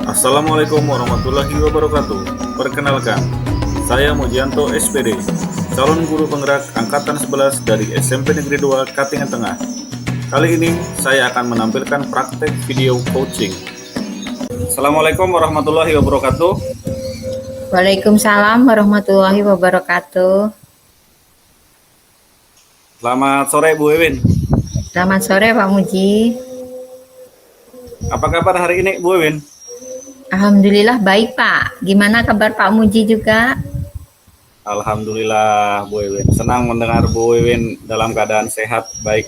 Assalamualaikum warahmatullahi wabarakatuh. Perkenalkan, saya Mujianto SPD, calon guru penggerak Angkatan 11 dari SMP Negeri 2 Katingan Tengah. Kali ini saya akan menampilkan praktek video coaching. Assalamualaikum warahmatullahi wabarakatuh. Waalaikumsalam warahmatullahi wabarakatuh. Selamat sore Bu Ewin. Selamat sore Pak Muji. Apa kabar hari ini Bu Ewin? Alhamdulillah baik Pak. Gimana kabar Pak Muji juga? Alhamdulillah Bu Ewin. Senang mendengar Bu Ewin dalam keadaan sehat, baik.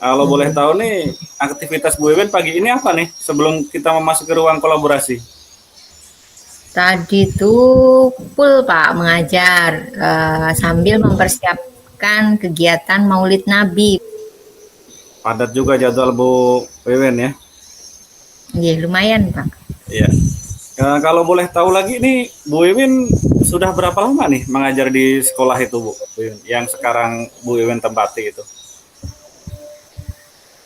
Kalau boleh tahu nih, aktivitas Bu Ewin pagi ini apa nih sebelum kita memasuki ruang kolaborasi? Tadi tuh full Pak mengajar sambil mempersiapkan kegiatan Maulid Nabi. Padat juga jadwal Bu Ewin ya? Iya, lumayan Pak. Iya. Kalau boleh tahu lagi nih, Bu Ewin sudah berapa lama nih mengajar di sekolah itu Bu Ewin, yang sekarang Bu Ewin tempati itu?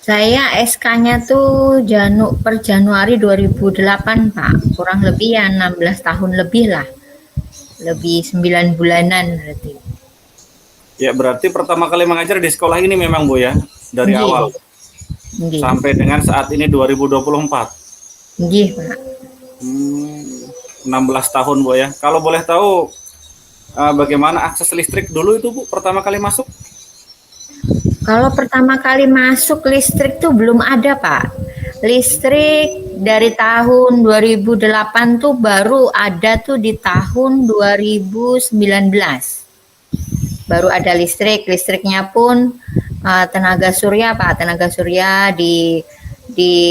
Saya SK-nya tuh per Januari 2008 Pak. Kurang lebih ya 16 tahun lebih lah. Lebih 9 bulanan berarti. Ya berarti pertama kali mengajar di sekolah ini memang Bu ya, dari Nggih. awal Nggih. sampai dengan saat ini 2024. Nggih Pak. 16 tahun Bu ya. Kalau boleh tahu bagaimana akses listrik dulu itu Bu pertama kali masuk? Kalau pertama kali masuk listrik tuh belum ada Pak. Listrik dari tahun 2008 tuh baru ada tuh di tahun 2019. Baru ada listrik. Listriknya pun tenaga surya Pak. Tenaga surya ditaruh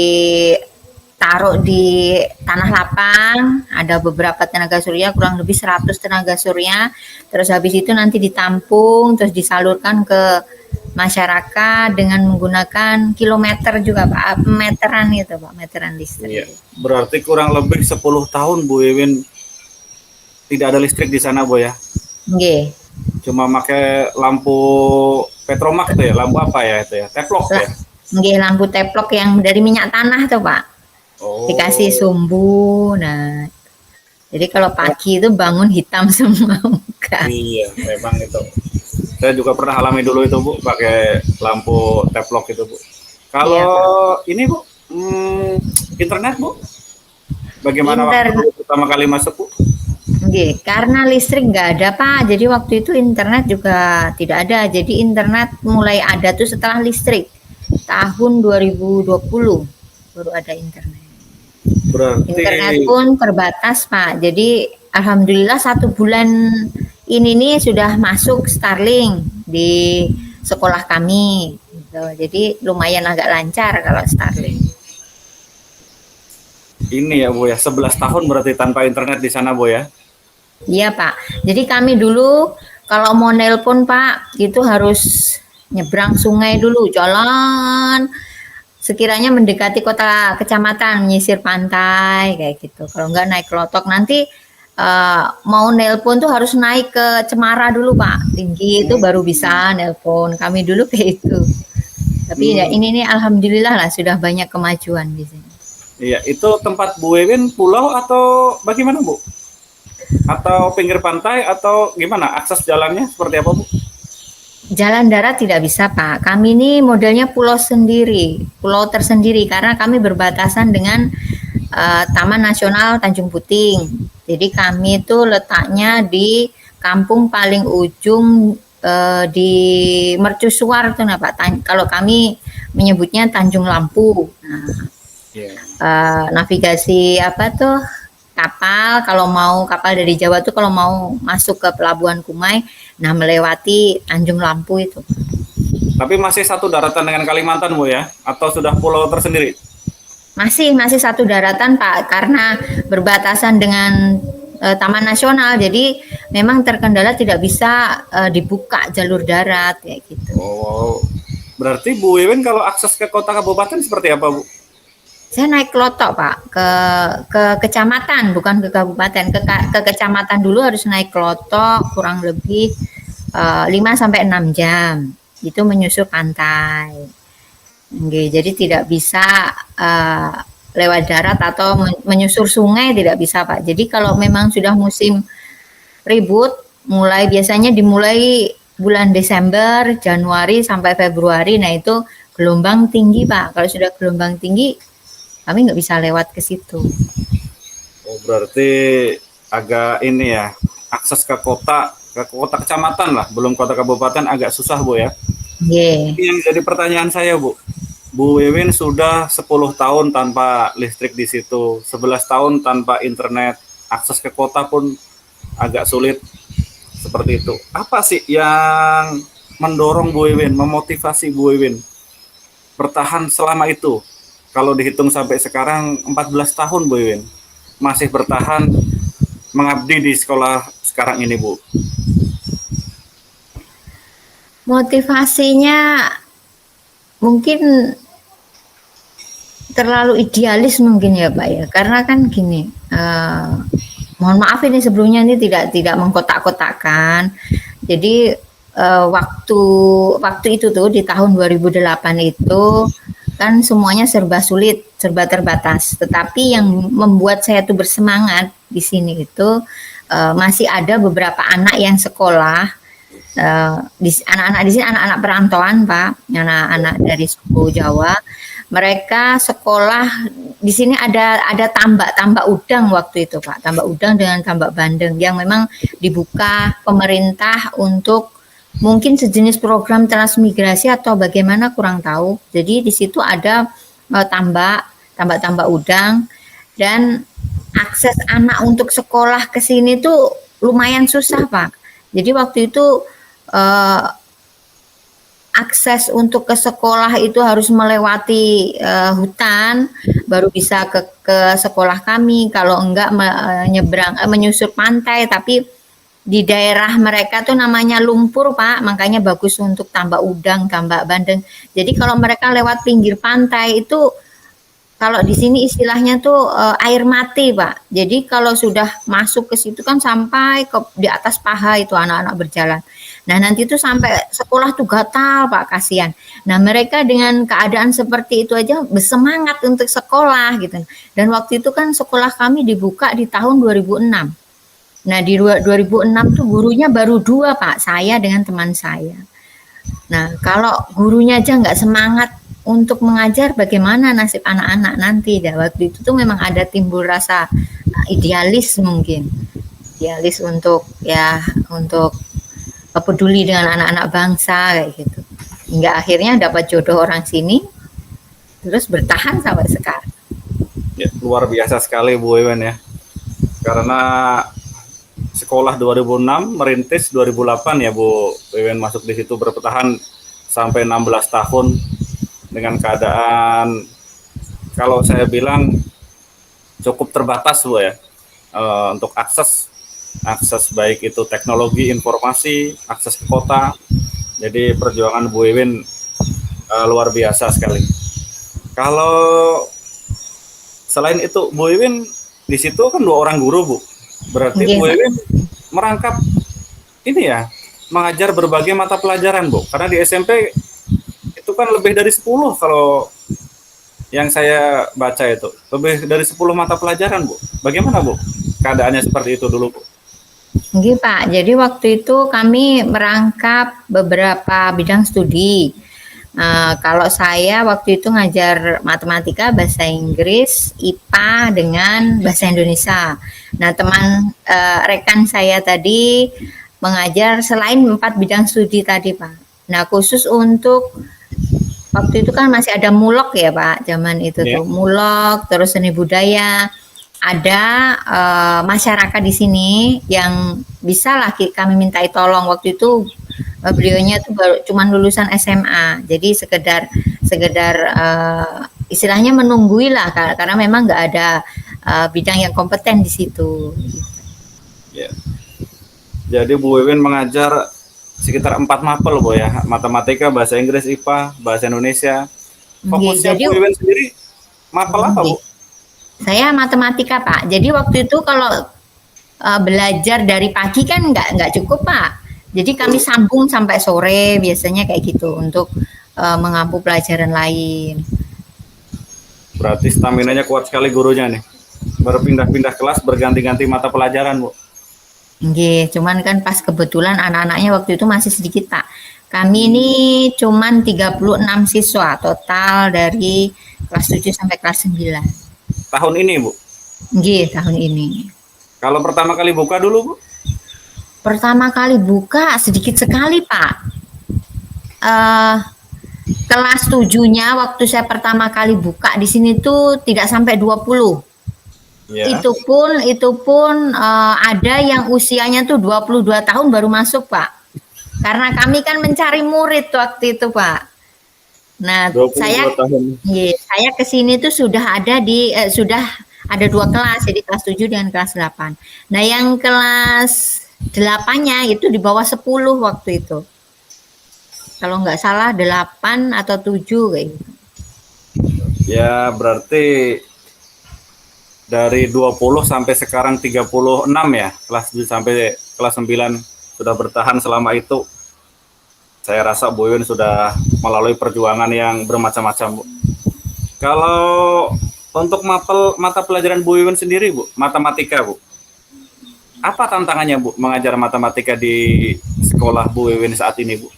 di tanah lapang. Ada beberapa tenaga surya, kurang lebih 100 tenaga surya. Terus habis itu nanti ditampung, terus disalurkan ke masyarakat dengan menggunakan kilometer juga Pak, meteran gitu Pak, meteran listrik. Iya. Berarti kurang lebih 10 tahun Bu Ewin tidak ada listrik di sana Bu ya? Nggih. Cuma pakai lampu petromak tuh ya, lampu apa ya itu ya, teplok ya? Nggih, lampu teplok yang dari minyak tanah tuh Pak. Oh. Dikasih sumbu. Nah, jadi kalau pagi itu bangun hitam semua muka. Iya, memang itu. Saya juga pernah alami dulu itu Bu, pakai lampu teplok itu Bu. Kalau ini Bu, internet Bu, bagaimana waktu pertama kali masuk Bu? Nggih, karena listrik nggak ada Pak, jadi waktu itu internet juga tidak ada. Jadi internet mulai ada tuh setelah listrik, tahun 2020 baru ada internet. Berarti Internet pun terbatas Pak, jadi alhamdulillah 1 bulan ini nih sudah masuk Starlink di sekolah kami gitu. Jadi lumayan agak lancar kalau Starlink. ini ya Bu ya, 11 tahun berarti tanpa internet di sana Bu ya? Iya Pak, jadi kami dulu kalau mau nelpon Pak itu harus nyebrang sungai dulu, jalan sekiranya mendekati kota kecamatan, menyisir pantai kayak gitu. Kalau enggak naik klotok nanti mau nelpon tuh harus naik ke Cemara dulu Pak, tinggi itu baru bisa nelpon. Kami dulu kayak itu. Tapi ya ini nih alhamdulillah lah sudah banyak kemajuan di sini. Iya, itu tempat Bu Ewin pulau atau bagaimana Bu? Atau pinggir pantai atau gimana? Akses jalannya seperti apa Bu? Jalan darat tidak bisa Pak. Kami ini modelnya pulau sendiri, pulau tersendiri karena kami berbatasan dengan Taman Nasional Tanjung Puting. Jadi kami itu letaknya di kampung paling ujung di Mercusuar tuh nah Pak. Kalau kami menyebutnya Tanjung Lampu. Nah, navigasi apa tuh kapal, kalau mau kapal dari Jawa tuh kalau mau masuk ke Pelabuhan Kumai, nah melewati Tanjung Lampu itu. Tapi masih satu daratan dengan Kalimantan Bu ya? Atau sudah pulau tersendiri? Masih satu daratan Pak, karena berbatasan dengan Taman Nasional, jadi memang terkendala tidak bisa dibuka jalur darat kayak gitu. Oh, berarti Bu Ewin kalau akses ke kota kabupaten seperti apa Bu? Saya naik klotok Pak, ke kecamatan, bukan ke kabupaten, ke kecamatan dulu harus naik klotok kurang lebih 5 sampai 6 jam. Itu menyusul pantai. Jadi tidak bisa lewat darat atau menyusur sungai tidak bisa Pak. Jadi kalau memang sudah musim ribut, biasanya dimulai bulan Desember, Januari sampai Februari, nah itu gelombang tinggi Pak. Kalau sudah gelombang tinggi, kami nggak bisa lewat ke situ. Oh, berarti agak ini ya, akses ke kota kecamatan lah, belum kota kabupaten agak susah Bu ya. Yeah. Yang jadi pertanyaan saya Bu Wiwin sudah 10 tahun tanpa listrik di situ, 11 tahun tanpa internet, akses ke kota pun agak sulit seperti itu. Apa sih yang mendorong Bu Wiwin, memotivasi Bu Wiwin bertahan selama itu? Kalau dihitung sampai sekarang 14 tahun Bu Wiwin masih bertahan mengabdi di sekolah sekarang ini Bu. Motivasinya mungkin terlalu idealis mungkin ya Pak ya, karena kan gini, mohon maaf ini sebelumnya ini tidak mengkotak-kotakan. Jadi waktu itu tuh di tahun 2008 itu kan semuanya serba sulit, serba terbatas. Tetapi yang membuat saya tuh bersemangat di sini itu masih ada beberapa anak yang sekolah. Anak-anak di sini anak-anak perantauan Pak, anak-anak dari suku Jawa. Mereka sekolah di sini ada tambak udang waktu itu Pak, tambak udang dengan tambak bandeng yang memang dibuka pemerintah untuk mungkin sejenis program transmigrasi atau bagaimana kurang tahu. Jadi di situ ada tambak udang, dan akses anak untuk sekolah ke sini tuh lumayan susah Pak. Jadi waktu itu akses untuk ke sekolah itu harus melewati hutan baru bisa ke sekolah kami. Kalau enggak menyusur pantai, tapi di daerah mereka tuh namanya lumpur Pak, makanya bagus untuk tambak udang, tambak bandeng. Jadi kalau mereka lewat pinggir pantai itu, kalau di sini istilahnya tuh air mati Pak. Jadi kalau sudah masuk ke situ kan sampai di atas paha itu anak-anak berjalan. Nah nanti tuh sampai sekolah tuh gatal Pak, kasihan. Nah mereka dengan keadaan seperti itu aja bersemangat untuk sekolah gitu. Dan waktu itu kan sekolah kami dibuka di tahun 2006. Nah di 2006 tuh gurunya baru 2 Pak, saya dengan teman saya. Nah kalau gurunya aja nggak semangat untuk mengajar, bagaimana nasib anak-anak nanti? Dan waktu itu tuh memang ada timbul rasa idealis mungkin, idealis untuk peduli dengan anak-anak bangsa kayak gitu. Hingga akhirnya dapat jodoh orang sini, terus bertahan sampai sekarang. Ya, luar biasa sekali Bu Wiwin ya. Karena sekolah 2006, merintis 2008 ya Bu Wiwin masuk di situ, bertahan sampai 16 tahun. Dengan keadaan kalau saya bilang cukup terbatas Bu ya, untuk akses baik itu teknologi informasi, akses ke kota. Jadi perjuangan Bu Wiwin luar biasa sekali. Kalau selain itu Bu Wiwin di situ kan 2 orang guru Bu, berarti Bu Wiwin merangkap ini ya, mengajar berbagai mata pelajaran Bu, karena di SMP itu kan lebih dari 10 kalau yang saya baca itu. Lebih dari 10 mata pelajaran Bu. Bagaimana Bu keadaannya seperti itu dulu Bu? Nggih Pak, jadi waktu itu kami merangkap beberapa bidang studi. Kalau saya waktu itu ngajar matematika, bahasa Inggris, IPA dengan bahasa Indonesia. Nah rekan saya tadi mengajar selain 4 bidang studi tadi Pak. Nah khusus untuk waktu itu kan masih ada mulok ya Pak, zaman itu tuh mulok, terus seni budaya. Ada masyarakat di sini yang bisa lah kami mintai tolong. Waktu itu beliaunya tuh baru cuman lulusan SMA, jadi sekedar istilahnya menunggui lah, karena memang nggak ada bidang yang kompeten di situ. Ya. Jadi Bu Wiwin mengajar sekitar 4 mapel Bu ya, matematika, bahasa Inggris, IPA, bahasa Indonesia. Fokusnya Bu Wiwin sendiri mapel apa Bu? Saya matematika Pak. Jadi waktu itu kalau belajar dari pagi kan nggak cukup Pak. Jadi kami sambung sampai sore biasanya kayak gitu untuk mengampu pelajaran lain. Berarti staminanya kuat sekali gurunya nih. Berpindah-pindah kelas, berganti-ganti mata pelajaran, Bu. Nggih, cuman kan pas kebetulan anak-anaknya waktu itu masih sedikit, Pak. Kami ini cuman 36 siswa total dari kelas 7 sampai kelas 9. Tahun ini, Bu. Nggih, tahun ini. Kalau pertama kali buka dulu, Bu? Pertama kali buka sedikit sekali, Pak. Eh, kelas 7-nya waktu saya pertama kali buka di sini tuh tidak sampai 20. Ya. Itu pun ada yang usianya tuh 22 tahun baru masuk, Pak. Karena kami kan mencari murid waktu itu, Pak. Nah, 22 tahun. saya ke sini tuh sudah ada 2 kelas, jadi kelas 7 dengan kelas 8. Nah, yang kelas 8-nya itu di bawah 10 waktu itu. Kalau nggak salah 8 atau 7 kayak gitu. Ya, berarti dari 20 sampai sekarang 36 ya, kelas 7 sampai kelas 9 sudah bertahan selama itu. Saya rasa Bu Iwin sudah melalui perjuangan yang bermacam-macam, Bu. Kalau untuk mata pelajaran Bu Iwin sendiri, Bu, matematika, Bu. Apa tantangannya, Bu, mengajar matematika di sekolah Bu Iwin saat ini, Bu?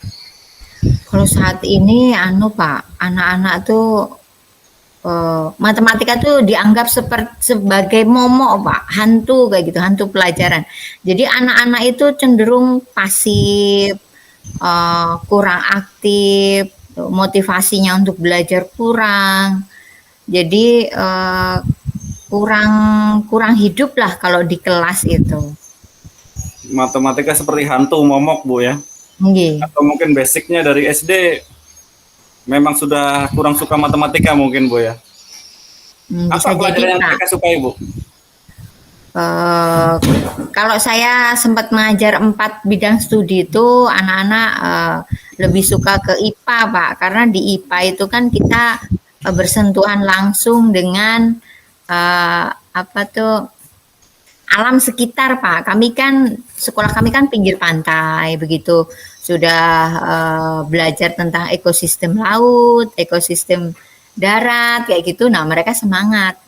Kalau saat ini Pak, anak-anak tuh matematika tuh dianggap sebagai momok, Pak, hantu kayak gitu, hantu pelajaran. Jadi anak-anak itu cenderung pasif, kurang aktif, motivasinya untuk belajar kurang. Jadi kurang hidup lah kalau di kelas itu. Matematika seperti hantu momok, Bu, ya? Nggih. Atau mungkin basicnya dari SD memang sudah kurang suka matematika mungkin, Bu, ya? Bisa Apa pelajaran jadi, yang Pak. mereka sukai, Bu? Kalau saya sempat mengajar 4 bidang studi itu anak-anak lebih suka ke IPA, Pak, karena di IPA itu kan kita bersentuhan langsung dengan alam sekitar, Pak. Sekolah kami kan pinggir pantai, begitu sudah belajar tentang ekosistem laut, ekosistem darat, kayak gitu. Nah, mereka semangat.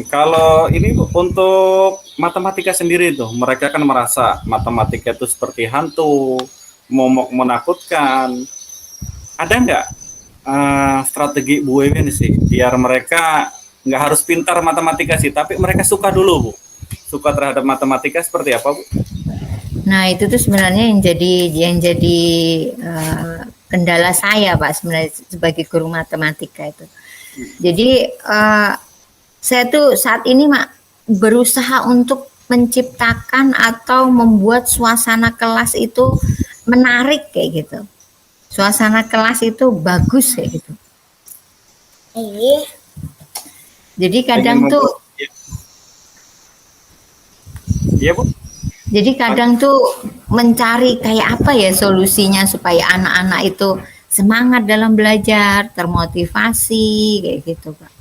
Kalau ini, Bu, untuk matematika sendiri tuh, mereka kan merasa matematika itu seperti hantu, momok, menakutkan. Ada nggak strategi Bu Iwin sih biar mereka nggak harus pintar matematika sih, tapi mereka suka dulu, Bu? Suka terhadap matematika seperti apa, Bu? Nah, itu tuh sebenarnya yang jadi kendala saya, Pak, sebenarnya sebagai guru matematika itu. Jadi saya tuh saat ini, Mak, berusaha untuk menciptakan atau membuat suasana kelas itu menarik kayak gitu. Suasana kelas itu bagus kayak gitu. Jadi kadang tuh Iya, Bu. Jadi kadang tuh mencari kayak apa ya solusinya supaya anak-anak itu semangat dalam belajar, termotivasi kayak gitu, Pak.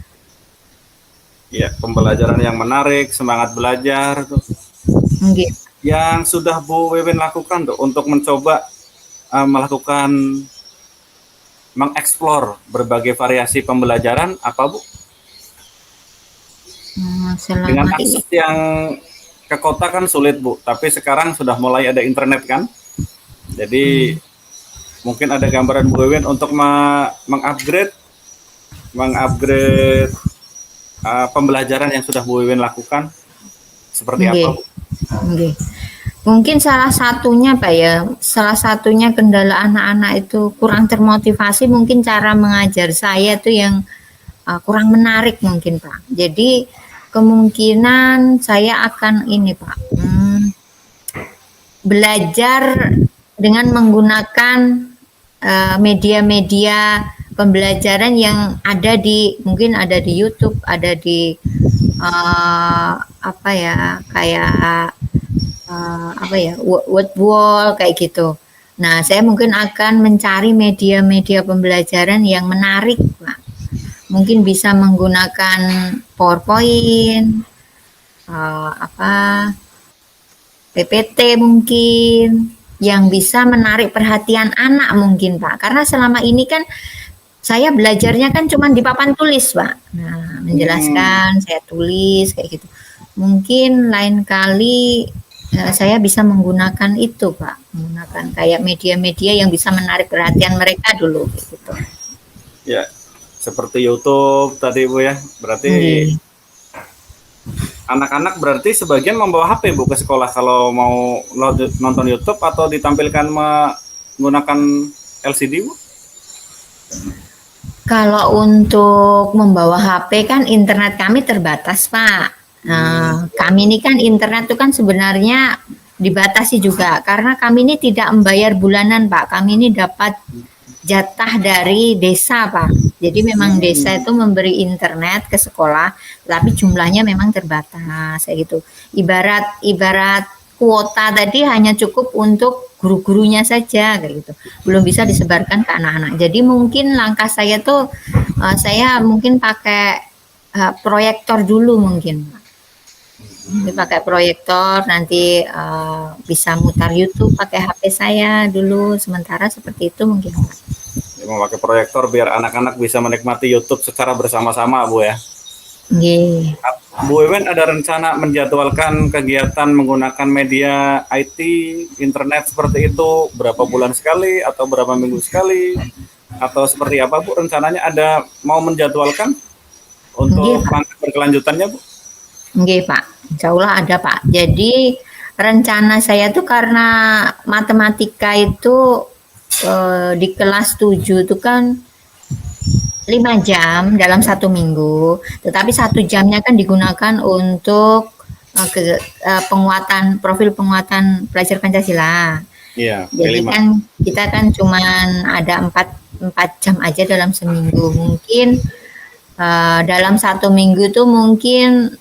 Ya, pembelajaran yang menarik, semangat belajar tuh. Nggih. Yang sudah Bu Iwin lakukan tuh untuk mencoba melakukan mengeksplor berbagai variasi pembelajaran apa, Bu? Dengan Selama ini akses yang ke kota kan sulit, Bu, tapi sekarang sudah mulai ada internet kan, jadi mungkin ada gambaran Bu Iwin untuk mengupgrade pembelajaran yang sudah Bu Iwin lakukan seperti apa, Bu? Nggih. Mungkin salah satunya, Pak, ya, salah satunya kendala anak-anak itu kurang termotivasi, mungkin cara mengajar saya tuh yang kurang menarik mungkin, Pak. Jadi kemungkinan saya akan ini, Pak, belajar dengan menggunakan media-media pembelajaran yang mungkin ada di YouTube, ada di word wall kayak gitu. Nah, saya mungkin akan mencari media-media pembelajaran yang menarik, Pak. Mungkin bisa menggunakan PowerPoint, PPT mungkin yang bisa menarik perhatian anak mungkin, Pak. Karena selama ini kan saya belajarnya kan cuma di papan tulis, Pak. Nah, menjelaskan, saya tulis kayak gitu. Mungkin lain kali saya bisa menggunakan itu, Pak. Menggunakan kayak media-media yang bisa menarik perhatian mereka dulu, kayak gitu. Ya, seperti YouTube tadi Bu ya. Berarti Nggih. anak-anak berarti sebagian membawa HP Bu ke sekolah kalau mau nonton YouTube atau ditampilkan menggunakan LCD Bu? Kalau untuk membawa HP kan internet kami terbatas, Pak. Nah, kami ini kan internet itu kan sebenarnya dibatasi juga karena kami ini tidak membayar bulanan, Pak. Kami ini dapat jatah dari desa, Pak. Jadi memang desa itu memberi internet ke sekolah, tapi jumlahnya memang terbatas kayak gitu. Ibarat ibarat kuota tadi hanya cukup untuk guru-gurunya saja kayak gitu. Belum bisa disebarkan ke anak-anak. Jadi mungkin langkah saya tuh saya mungkin pakai proyektor dulu mungkin. Jadi pakai proyektor nanti bisa mutar YouTube pakai HP saya dulu sementara seperti itu mungkin. Memakai proyektor biar anak-anak bisa menikmati YouTube secara bersama-sama Bu ya. Nggih. Bu Wewen ada rencana menjadwalkan kegiatan menggunakan media IT, internet seperti itu berapa bulan sekali atau berapa minggu sekali atau seperti apa Bu? Rencananya ada mau menjadwalkan untuk langkah berkelanjutannya Bu? Nggih Pak, insya Allah ada Pak. Jadi rencana saya tuh karena matematika itu di kelas 7 itu kan 5 jam dalam 1 minggu, tetapi 1 jamnya kan digunakan untuk penguatan profil penguatan pelajar Pancasila. Iya. Jadi K5. kan kita kan cuman ada 4 jam aja dalam seminggu. Mungkin dalam 1 minggu tuh mungkin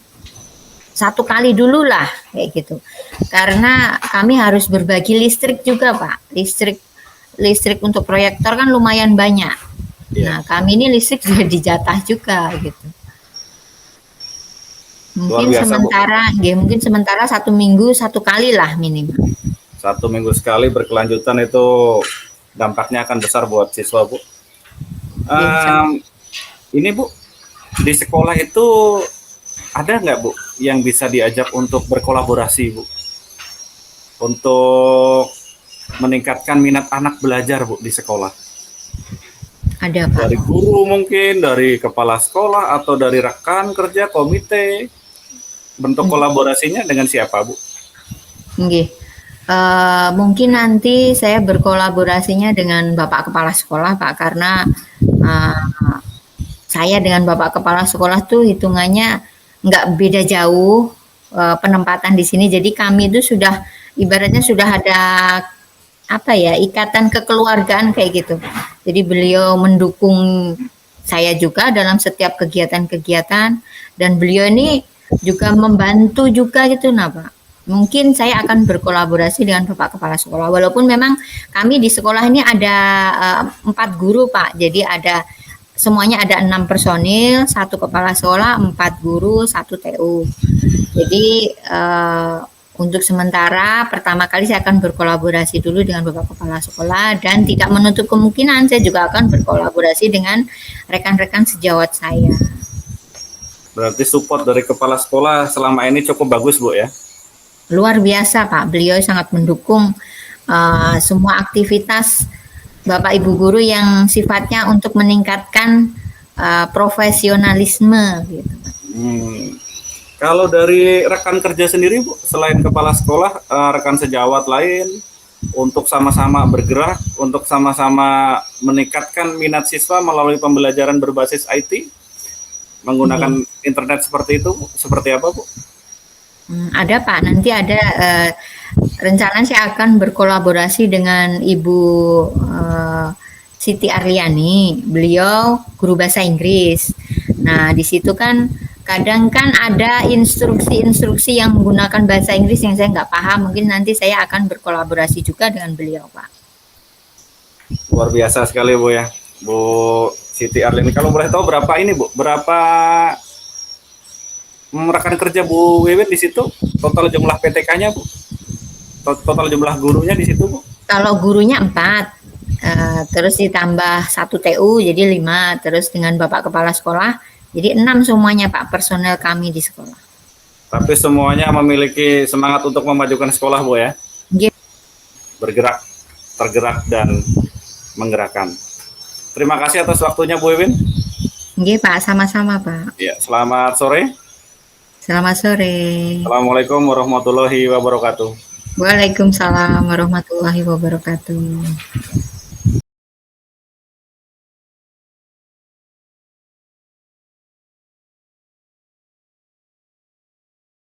1 kali dulu lah kayak gitu. Karena kami harus berbagi listrik juga Pak. Listrik untuk proyektor kan lumayan banyak. Nah, kami ini listrik juga dijatah juga gitu. Mungkin sementara, mungkin sementara 1 minggu 1 kali lah minimal. 1 minggu sekali berkelanjutan itu dampaknya akan besar buat siswa Bu. Ini Bu, di sekolah itu ada nggak Bu yang bisa diajak untuk berkolaborasi Bu? Untuk meningkatkan minat anak belajar Bu di sekolah? Ada Pak. Dari guru mungkin, dari kepala sekolah atau dari rekan kerja, komite. Bentuk kolaborasinya dengan siapa Bu? Nggih. Mungkin nanti saya berkolaborasinya dengan Bapak Kepala Sekolah Pak, karena saya dengan Bapak Kepala Sekolah tuh hitungannya nggak beda jauh penempatan di sini. Jadi kami itu sudah ibaratnya sudah ada apa ya, ikatan kekeluargaan kayak gitu. Jadi beliau mendukung saya juga dalam setiap kegiatan-kegiatan dan beliau ini juga membantu juga gitu nah Pak. Mungkin saya akan berkolaborasi dengan Bapak Kepala Sekolah. Walaupun memang kami di sekolah ini ada 4 guru Pak. Jadi ada semuanya ada 6 personil, 1 kepala sekolah, 4 guru, 1 TU. Jadi untuk sementara pertama kali saya akan berkolaborasi dulu dengan Bapak Kepala Sekolah dan tidak menutup kemungkinan saya juga akan berkolaborasi dengan rekan-rekan sejawat saya. Berarti support dari Kepala Sekolah selama ini cukup bagus Bu ya? Luar biasa Pak, beliau sangat mendukung semua aktivitas Bapak Ibu Guru yang sifatnya untuk meningkatkan profesionalisme gitu. Kalau dari rekan kerja sendiri Bu, selain kepala sekolah, rekan sejawat lain untuk sama-sama bergerak, untuk sama-sama meningkatkan minat siswa melalui pembelajaran berbasis IT, menggunakan internet seperti itu, seperti apa Bu? Ada Pak, nanti ada rencana saya akan berkolaborasi dengan Ibu Siti Arliani, beliau guru bahasa Inggris. Nah, di situ kan kadang kan ada instruksi-instruksi yang menggunakan bahasa Inggris yang saya nggak paham. Mungkin nanti saya akan berkolaborasi juga dengan beliau, Pak. Luar biasa sekali Bu ya, Bu Siti Arliani. Kalau boleh tahu berapa ini Bu? Berapa rekan kerja Bu Wewen di situ? Total jumlah PTK-nya Bu? Total jumlah gurunya di situ Bu? Kalau gurunya 4. Terus ditambah 1 TU jadi 5, terus dengan Bapak Kepala Sekolah jadi 6 semuanya Pak personel kami di sekolah. Tapi semuanya memiliki semangat untuk memajukan sekolah, Bu ya. Nggih. Bergerak, tergerak dan menggerakkan. Terima kasih atas waktunya Bu Iwin. Nggih Pak, sama-sama Pak. Ya, selamat sore. Selamat sore. Assalamualaikum warahmatullahi wabarakatuh. Waalaikumsalam warahmatullahi wabarakatuh.